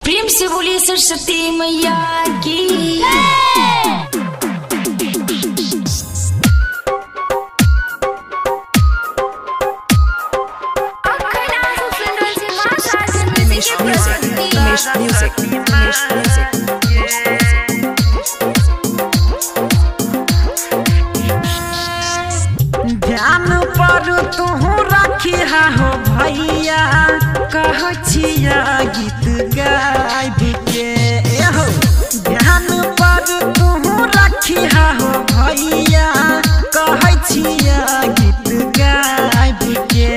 प्रेम से बोलिए सरस्वती मैया की। ध्यान पर तू रखी हो भैया कहछिया गीत गायब के हो। ध्यान पर तू रखी हो भैया कहछिया गीत गायब के।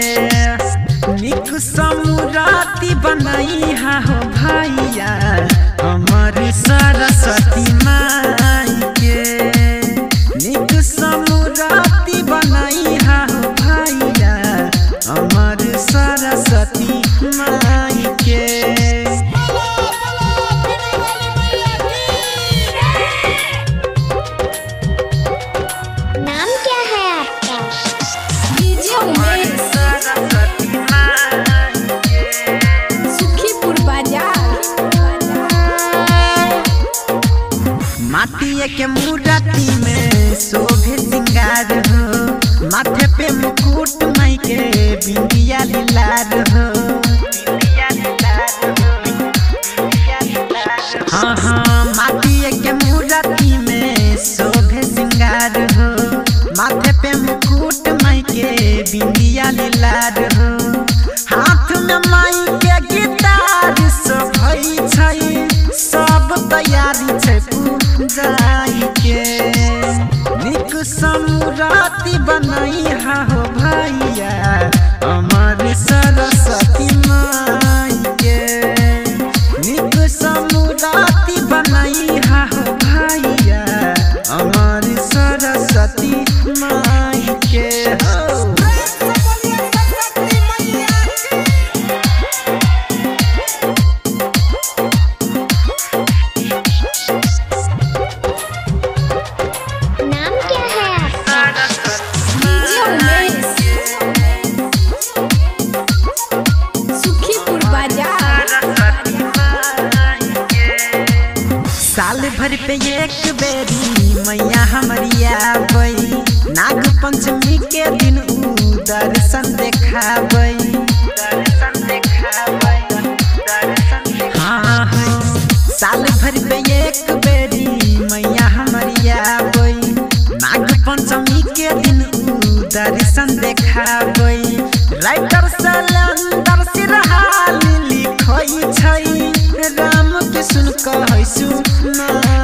निक समुराती बनाई हो भैया हमर सरस्वती माई के। निक समुराती बनाई हो भैया हमर सरस्वती माई के। नाम क्या है आपका? सुखीपुर बाजार। माटी के मूर्ति में शोभे सिंगार हो। माथे पे मुकुट माई के बिंदिया लाल हो। हाँ हाँ माटी के मूर्ति में शोभे सिंगार हो। माथे पे मुकुट माई के बिंदिया लाल हो। हाथ में माई के गिटार शोभई छै। सब तैयारी छै पूजाई के। निक समुराती बनाई हो भैया हमर सरस्वती माई के। निक समुराती बनाई हो भैया हमर सरस्वती माई के हो। नाम क्या है आपका? सुखीपुर बाजार। साल भर पे एक बेरी मैया हमारी आबई। नाग पंचमी के दिन उ दर्शन देखाबई। हाँ हाँ साल भर पे एक बेरी मैया हमारी आबई। नाग पंचमी के दिन उ दर्शन देखाबई। राइटर सलेंदर सिरहाल लिखई छै राम कृष्ण कहै सुना।